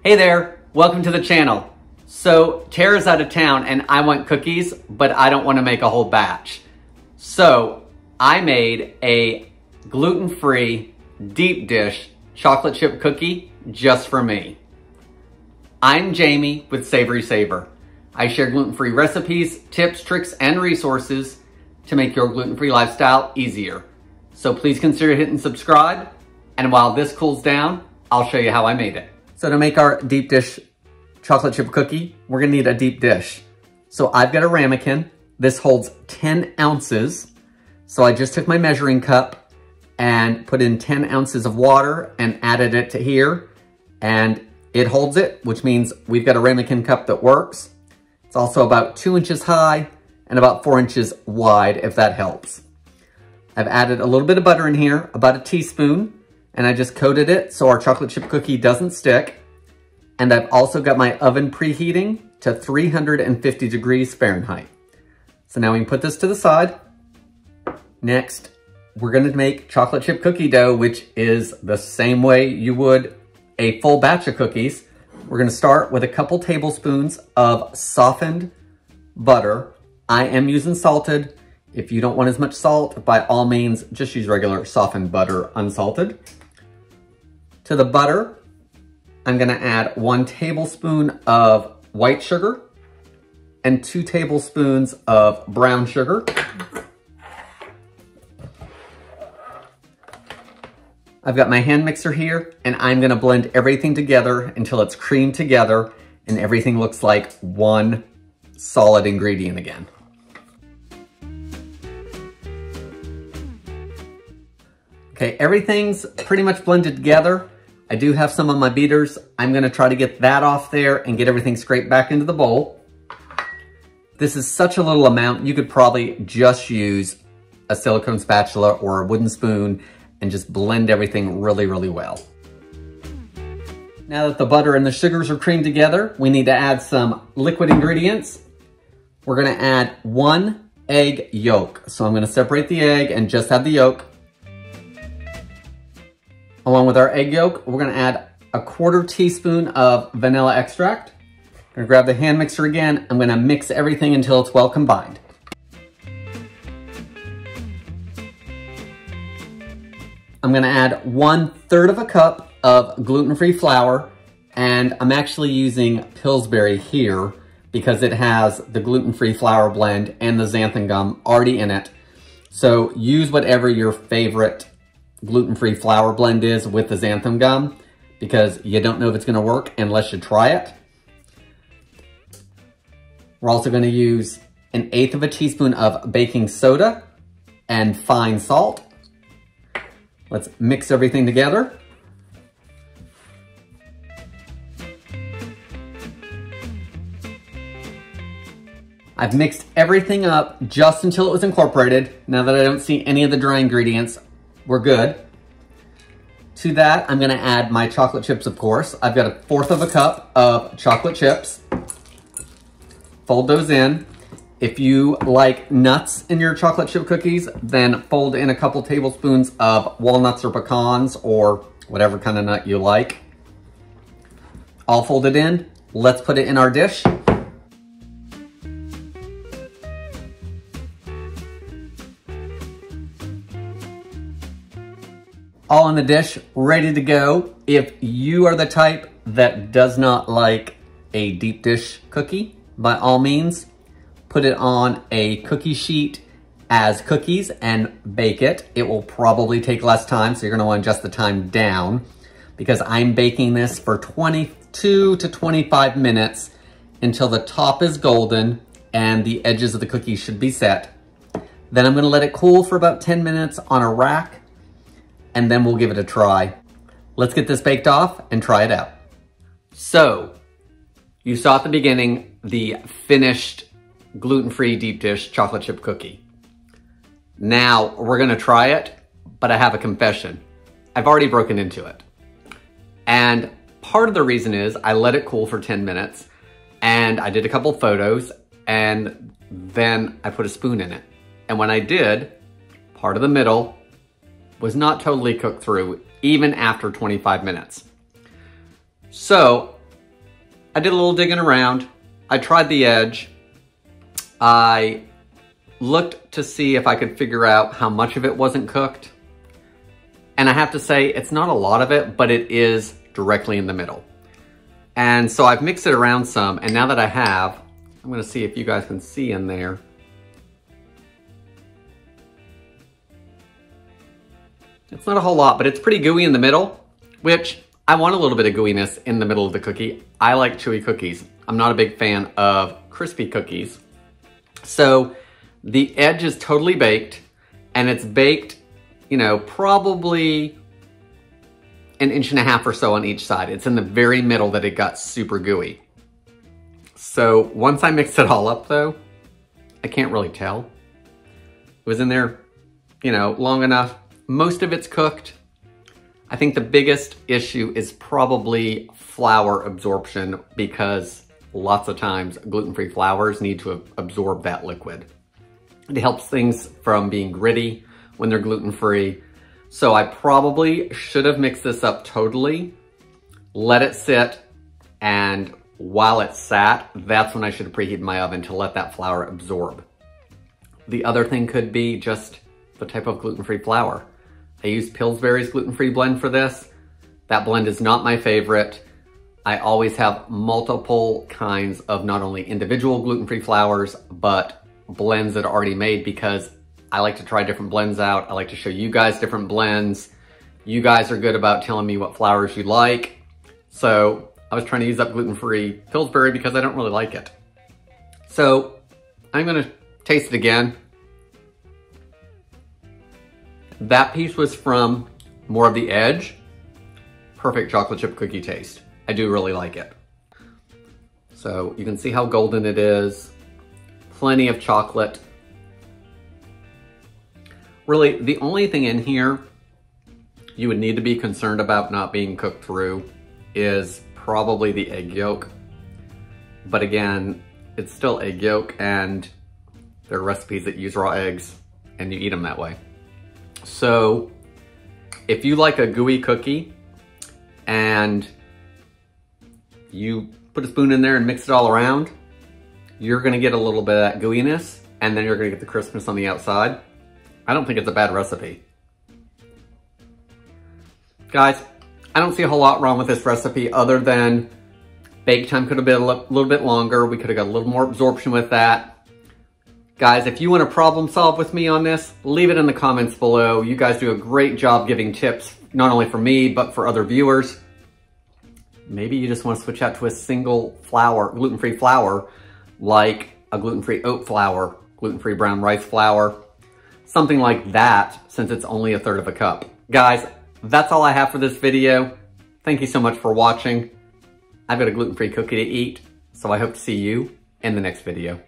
Hey there, welcome to the channel. So Tara's out of town and I want cookies, but I don't want to make a whole batch. So I made a gluten-free deep dish chocolate chip cookie just for me. I'm Jamie with SavorySaver. I share gluten-free recipes, tips, tricks, and resources to make your gluten-free lifestyle easier. So please consider hitting subscribe. And while this cools down, I'll show you how I made it. So to make our deep dish chocolate chip cookie, we're gonna need a deep dish. So I've got a ramekin. This holds 10 ounces. So I just took my measuring cup and put in 10 ounces of water and added it to here. And it holds it, which means we've got a ramekin cup that works. It's also about 2 inches high and about 4 inches wide, if that helps. I've added a little bit of butter in here, about a teaspoon, and I just coated it so our chocolate chip cookie doesn't stick. And I've also got my oven preheating to 350 degrees Fahrenheit. So now we can put this to the side. Next, we're gonna make chocolate chip cookie dough, which is the same way you would a full batch of cookies. We're gonna start with a couple tablespoons of softened butter. I am using salted. If you don't want as much salt, by all means, just use regular softened butter, unsalted. To the butter, I'm gonna add 1 tablespoon of white sugar and 2 tablespoons of brown sugar. I've got my hand mixer here and I'm gonna blend everything together until it's creamed together and everything looks like one solid ingredient again. Okay, everything's pretty much blended together. I do have some on my beaters. I'm gonna try to get that off there and get everything scraped back into the bowl. This is such a little amount, you could probably just use a silicone spatula or a wooden spoon and just blend everything really, really well. Now that the butter and the sugars are creamed together, we need to add some liquid ingredients. We're gonna add 1 egg yolk. So I'm gonna separate the egg and just have the yolk. Along with our egg yolk, we're gonna add a 1/4 teaspoon of vanilla extract. I'm gonna grab the hand mixer again. I'm gonna mix everything until it's well combined. I'm gonna add 1/3 of a cup of gluten-free flour, and I'm actually using Pillsbury here because it has the gluten-free flour blend and the xanthan gum already in it. So use whatever your favorite gluten-free flour blend is with the xanthan gum because you don't know if it's gonna work unless you try it. We're also gonna use 1/8 of a teaspoon of baking soda and fine salt. Let's mix everything together. I've mixed everything up just until it was incorporated. Now that I don't see any of the dry ingredients, we're good. To that, I'm gonna add my chocolate chips, of course. I've got 1/4 of a cup of chocolate chips. Fold those in. If you like nuts in your chocolate chip cookies, then fold in a couple tablespoons of walnuts or pecans or whatever kind of nut you like. All folded in. Let's put it in our dish. All in the dish, ready to go. If you are the type that does not like a deep dish cookie, by all means, put it on a cookie sheet as cookies and bake it. It will probably take less time, so you're gonna wanna adjust the time down because I'm baking this for 22 to 25 minutes until the top is golden and the edges of the cookie should be set. Then I'm gonna let it cool for about 10 minutes on a rack and then we'll give it a try. Let's get this baked off and try it out. So, you saw at the beginning the finished gluten-free deep dish chocolate chip cookie. Now we're gonna try it, but I have a confession. I've already broken into it. And part of the reason is I let it cool for 10 minutes and I did a couple photos and then I put a spoon in it. And when I did, part of the middle was not totally cooked through, even after 25 minutes. So I did a little digging around. I tried the edge. I looked to see if I could figure out how much of it wasn't cooked. And I have to say, it's not a lot of it, but it is directly in the middle. And so I've mixed it around some, and now that I have, I'm gonna see if you guys can see in there. It's not a whole lot, but it's pretty gooey in the middle, which I want a little bit of gooiness in the middle of the cookie. I like chewy cookies. I'm not a big fan of crispy cookies. So the edge is totally baked, and it's baked, you know, probably 1.5 inches or so on each side. It's in the very middle that it got super gooey. So once I mixed it all up though, I can't really tell. It was in there, you know, long enough. Most of it's cooked. I think the biggest issue is probably flour absorption, because lots of times gluten-free flours need to absorb that liquid. It helps things from being gritty when they're gluten-free. So I probably should have mixed this up totally, let it sit, and while it sat, that's when I should have preheated my oven to let that flour absorb. The other thing could be just the type of gluten-free flour. I used Pillsbury's gluten-free blend for this. That blend is not my favorite. I always have multiple kinds of not only individual gluten-free flours, but blends that are already made, because I like to try different blends out. I like to show you guys different blends. You guys are good about telling me what flours you like. So I was trying to use up gluten-free Pillsbury because I don't really like it. So I'm gonna taste it again. That piece was from more of the edge. Perfect chocolate chip cookie taste. I do really like it. So you can see how golden it is. Plenty of chocolate. Really, the only thing in here you would need to be concerned about not being cooked through is probably the egg yolk. But again, it's still egg yolk, and there are recipes that use raw eggs and you eat them that way. So if you like a gooey cookie and you put a spoon in there and mix it all around, you're gonna get a little bit of that gooiness, and then you're gonna get the crispness on the outside. I don't think it's a bad recipe. Guys, I don't see a whole lot wrong with this recipe other than bake time could have been a little bit longer. We could have got a little more absorption with that. Guys, if you want to problem solve with me on this, leave it in the comments below. You guys do a great job giving tips, not only for me, but for other viewers. Maybe you just want to switch out to a single flour, gluten-free flour, like a gluten-free oat flour, gluten-free brown rice flour, something like that, since it's only 1/3 cup. Guys, that's all I have for this video. Thank you so much for watching. I've got a gluten-free cookie to eat, so I hope to see you in the next video.